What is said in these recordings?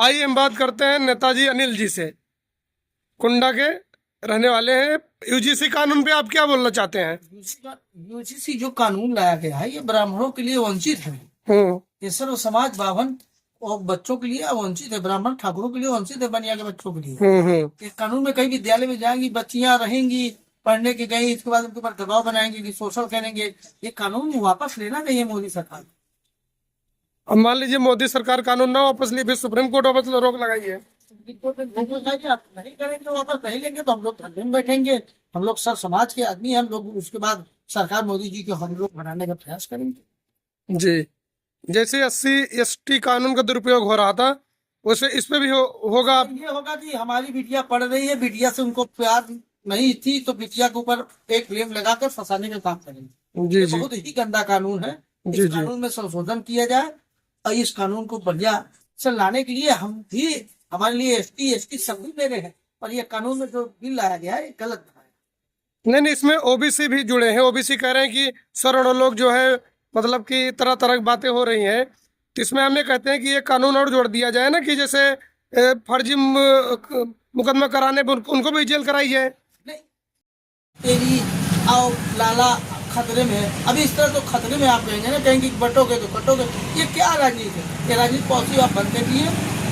आइए हम बात करते हैं नेताजी अनिल जी से। कुंडा के रहने वाले हैं। यूजीसी कानून पे आप क्या बोलना चाहते हैं? यूजीसी जो कानून लाया गया है ये ब्राह्मणों के लिए वंचित है। ये सर्व समाज बावन और बच्चों के लिए वंचित है। ब्राह्मण ठाकुरों के लिए वंचित है, बनिया के बच्चों के लिए। इस कानून में कई विद्यालय में जाएंगी बच्चियां, रहेंगी पढ़ने के गई, इसके बाद उनके ऊपर दबाव बनाएंगे कि शोषण करेंगे। ये कानून वापस लेना चाहिए मोदी सरकार। अब मान लीजिए मोदी सरकार कानून ना वापस ली, फिर सुप्रीम कोर्ट वापस रोक लगाई है। आप नहीं करेंगे, वापस नहीं लेंगे तो हम लोग धरने में बैठेंगे। हम लोग सब समाज के आदमी, हम लोग उसके बाद सरकार मोदी जी को हम लोग बनाने का प्रयास करेंगे। जी, जैसे 80-ST कानून का दुरुपयोग हो रहा था वैसे इस पे भी होगा। ये होगा कि हमारी बिटिया पढ़ रही है, बिटिया से उनको प्यार नहीं थी तो बिटिया के ऊपर एक ब्लेम लगाकर फंसाने का काम करेंगे। जी जी बहुत ही गंदा कानून है। जी इस जी कानून में संशोधन किया जाए और इस कानून को बढ़िया से लाने के लिए हम भी, हमारे लिए ST सब भी मेरे हैं, और ये कानून में जो बिल लाया गया है गलत है। नहीं, इसमें ओबीसी भी जुड़े हैं। ओबीसी कह रहे हैं कि सैकड़ों लोग जो है मतलब कि तरह तरह की बातें हो रही हैं, तो इसमें हमें कहते हैं कि ये कानून और जोड़ दिया जाए ना कि जैसे फर्जी मुकदमा कराने पर उनको भी जेल कराई जाए। तेरी आओ लाला खतरे में है। अभी इस तरह तो खतरे में आप कहेंगे ना, कहेंगे कि बटोगे तो कटोगे। ये क्या राजनीति है? ये राजनीति पॉलिसी आप बंद करिए,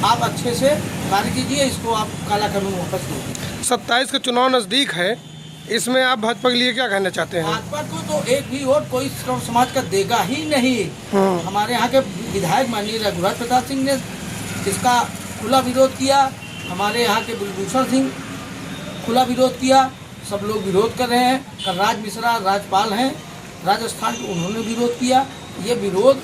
आप अच्छे से कार्य कीजिए, इसको आप काला कानून वापस लीजिए। 27 का चुनाव नजदीक है, इसमें आप भाजपा के लिए क्या कहना चाहते हैं? भाजपा को तो एक भी वोट कोई सर्व समाज का देगा ही नहीं। हमारे यहाँ के विधायक माननीय रघुराज प्रताप सिंह ने इसका खुला विरोध किया। हमारे यहाँ के बुलभूषण सिंह खुला विरोध किया। सब लोग विरोध कर रहे हैं। कलराज मिश्रा राज्यपाल हैं राजस्थान के, उन्होंने विरोध किया। ये विरोध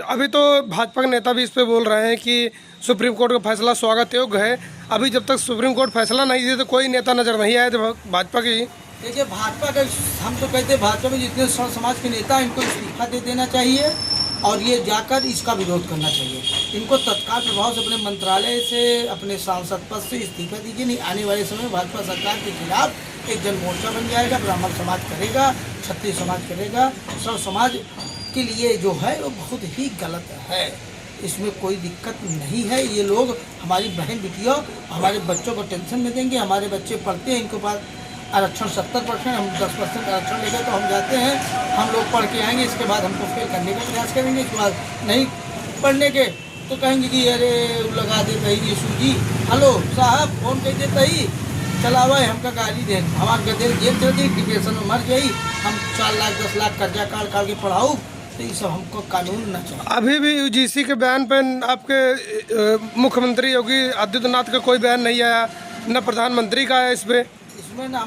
अभी तो भाजपा के नेता भी इस पे बोल रहे हैं कि सुप्रीम कोर्ट का फैसला स्वागत योग्य है। अभी जब तक सुप्रीम कोर्ट फैसला नहीं दे तो कोई नेता नजर नहीं आया तो भाजपा की। देखिए, भाजपा का हम तो कहते हैं भाजपा में जितने समाज के नेता हैं इनको इस्तीफा दे देना चाहिए और ये जाकर इसका विरोध करना चाहिए। इनको तत्काल प्रभाव से अपने मंत्रालय से, अपने सांसद पद से इस्तीफा दीजिए। नहीं आने वाले समय में भाजपा सरकार के खिलाफ एक जन मोर्चा बन जाएगा। ब्राह्मण समाज करेगा, क्षत्रिय समाज करेगा। सब समाज के लिए जो है वो बहुत ही गलत है। इसमें कोई दिक्कत नहीं है। ये लोग हमारी बहन बिटियों, हमारे बच्चों को टेंशन में देंगे। हमारे बच्चे पढ़ते हैं, इनके पास आरक्षण 70%, हम 10% आरक्षण लेंगे तो हम जाते हैं, हम लोग पढ़ के आएंगे, इसके बाद हमको फेल करने का प्रयास करेंगे। इसके बाद नहीं पढ़ने के तो कहेंगे कि अरे लगा देता ही ये सूजी, हेलो साहब फोन कर देता ही चला हुआ है, हमका गाली दे, हमारे गदेल जेल चल गई, डिप्रेशन में मर गई, हम 4 लाख 10 लाख कर्जा काट के पढ़ाऊँ। तो ये सब हमको कानून न चाहिए। अभी भी यूजीसी के बयान पर आपके मुख्यमंत्री योगी आदित्यनाथ का कोई बयान नहीं आया, न प्रधानमंत्री का है इस पे। इसमें ना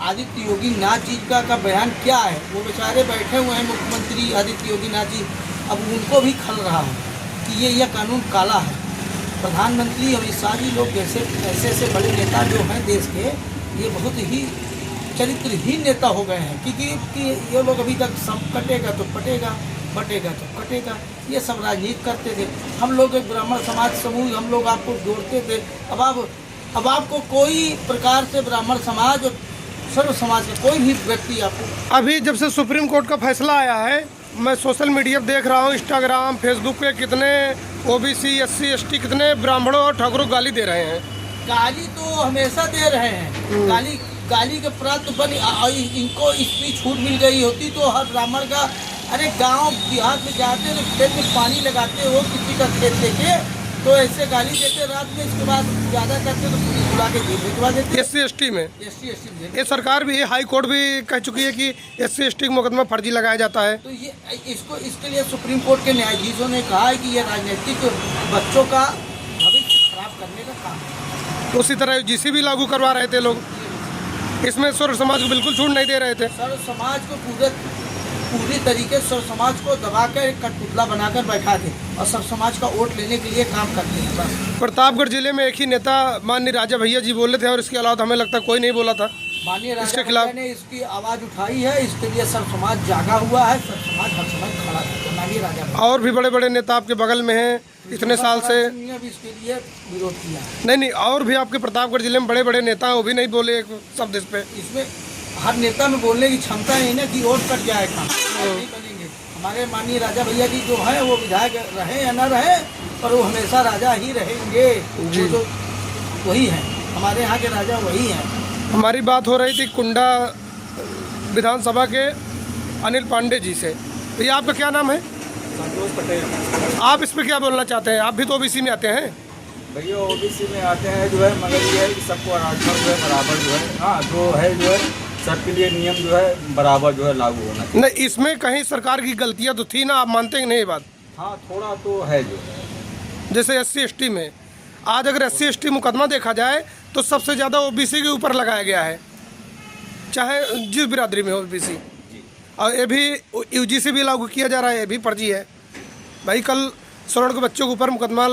आदित्य योगी नाथ जी का बयान क्या है? वो बेचारे बैठे हुए हैं मुख्यमंत्री आदित्य योगी नाथ जी, अब उनको भी खल रहा है कि यह कानून काला है। प्रधानमंत्री अमित शाह जी लोग जैसे ऐसे बड़े नेता जो हैं देश के, ये बहुत ही चरित्रहीन नेता हो गए हैं क्योंकि ये लोग अभी तक सब कटेगा तो पटेगा, बटेगा तो कटेगा, ये सब राजनीति करते थे। हम लोग एक ब्राह्मण समाज समूह, हम लोग आपको जोड़ते थे। अब आपको कोई प्रकार से ब्राह्मण समाज और सर्व समाज के कोई भी व्यक्ति आपको, अभी जब से सुप्रीम कोर्ट का फैसला आया है, मैं सोशल मीडिया देख रहा हूँ, इंस्टाग्राम फेसबुक पे कितने ओबीसी SC ST कितने ब्राह्मणों और ठाकुरों को गाली दे रहे हैं। गाली तो हमेशा दे रहे हैं। गाली के प्राप्त बन इनको इतनी छूट मिल गई होती तो हर ब्राह्मण का, अरे गांव देहात में जाते तो खेत में पानी लगाते हो किसी का खेत देके तो ऐसे गाली देते रात में, इसके बाद ज्यादा करते तो पुलिस बुला के जेल भिजवा देते। SC ST में SC ये सरकार भी, हाई कोर्ट भी कह चुकी है कि SC ST का मुकदमा फर्जी लगाया जाता है। तो ये इसके लिए सुप्रीम कोर्ट के न्यायाधीशों ने कहा है कि ये राजनीतिक बच्चों का भविष्य खराब करने का काम है। उसी तरह यूजीसी भी लागू करवा रहे थे लोग, इसमें सर्व समाज को बिल्कुल छूट नहीं दे रहे थे। सर्व समाज को पूरी तरीके से सर्व समाज को दबाकर एक कठपुतला बनाकर बैठा थे और सर्व समाज का वोट लेने के लिए काम करते हैं बस। प्रतापगढ़ जिले में एक ही नेता माननीय राजा भैया जी बोले थे और इसके अलावा हमें लगता है कोई नहीं बोला था। माननीय राजा भैया ने इसकी आवाज़ उठाई है, इसके लिए सर्व समाज जागा हुआ है, सर्व समाज हर समय खड़ा है। माननीय राजा और भी बड़े बड़े नेता आपके बगल में हैं इतने साल से, भी इसके लिए विरोध किया। नहीं, और भी आपके प्रतापगढ़ जिले में बड़े बड़े नेता हैं, वो भी नहीं बोले एक शब्द इस पे। इसमें हर नेता में बोलने की क्षमता नहीं ना कि वोट कट जाएगा, नहीं बनेंगे। हमारे माननीय राजा भैया जी जो है वो विधायक रहे या न रहे, पर वो हमेशा राजा ही रहेंगे। जी। वो तो वही है, हमारे यहाँ के राजा वही हैं। हमारी बात हो रही थी कुंडा विधानसभा के अनिल पांडे जी से। तो ये आपका क्या नाम है? संतोष पटेल। आप इस पर क्या बोलना चाहते हैं? आप भी तो ओबीसी में आते हैं। भैया ओबीसी में आते हैं जो है, मगर ये है कि सबको आरक्षण जो है बराबर जो है, हाँ जो है जो है सबके लिए नियम जो है बराबर जो है लागू होना चाहिए। नहीं, इसमें कहीं सरकार की गलतियां तो थी ना, आप मानते हैं कि नहीं ये बात? हाँ थोड़ा तो है जो है। जैसे SC/ST में आज अगर SC/ST मुकदमा देखा जाए तो सबसे ज़्यादा ओबीसी के ऊपर लगाया गया है, चाहे जिस बिरादरी में हो ओबीसी। और ये भी UGC भी लागू किया जा रहा है, ये भी फर्जी है भाई। कल स्वर्ण के बच्चों के ऊपर मुकदमा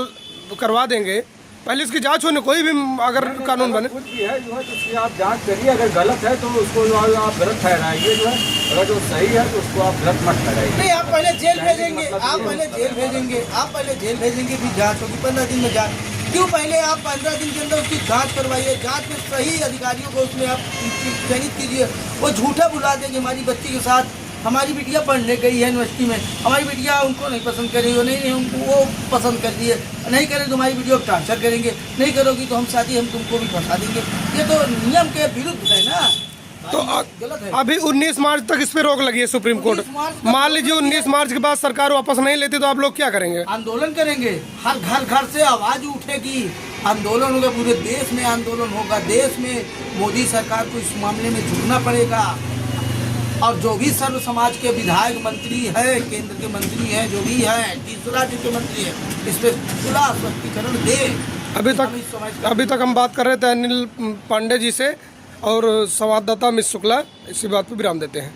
करवा देंगे, पहले इसकी जांच होने, कोई भी अगर कानून बने। कुछ भी है जो है तो उसकी आप जांच करिए, अगर गलत है तो उसको जो है आप गलत ठहराइए जो है, अगर जो सही है तो उसको आप गलत मत ठहराइए। नहीं, आप पहले जेल भेजेंगे, आप पहले जेल भेजेंगे, आप पहले जेल भेजेंगे, फिर जांच होगी 15 दिन में जांच। क्यों पहले आप 15 दिन के अंदर उसकी जांच करवाइए, जांच में सही अधिकारियों को उसमें आप चयनित कीजिए। वो झूठा बुला देंगे हमारी बच्ची के साथ, हमारी बिटिया पढ़ने गई है यूनिवर्सिटी में, हमारी बिटिया उनको नहीं पसंद करेगी, वो नहीं उनको वो पसंद कर दिए, नहीं करें तो हमारी वीडियो ट्रांसफर करेंगे, नहीं करोगी तो हम शादी हम तुमको भी फंसा देंगे। ये तो नियम के विरुद्ध है ना, तो गलत है। अभी 19 मार्च तक इस पे रोक लगी है सुप्रीम कोर्ट। 19 मार्च तक मान लीजिए 19 मार्च के बाद सरकार वापस नहीं लेती तो आप लोग क्या करेंगे? आंदोलन करेंगे, हर घर घर से आवाज उठेगी, आंदोलन होगा, पूरे देश में आंदोलन होगा। देश में मोदी सरकार को इस मामले में झुकना पड़ेगा, और जो भी सर्व समाज के विधायक मंत्री है, केंद्र के मंत्री हैं, जो भी हैं, तीसरा राज्य के मंत्री है, इस पर खुला स्पष्टीकरण दे। अभी तक हम बात कर रहे थे अनिल पांडे जी से, और संवाददाता मिस शुक्ला। इसी बात पर विराम देते हैं।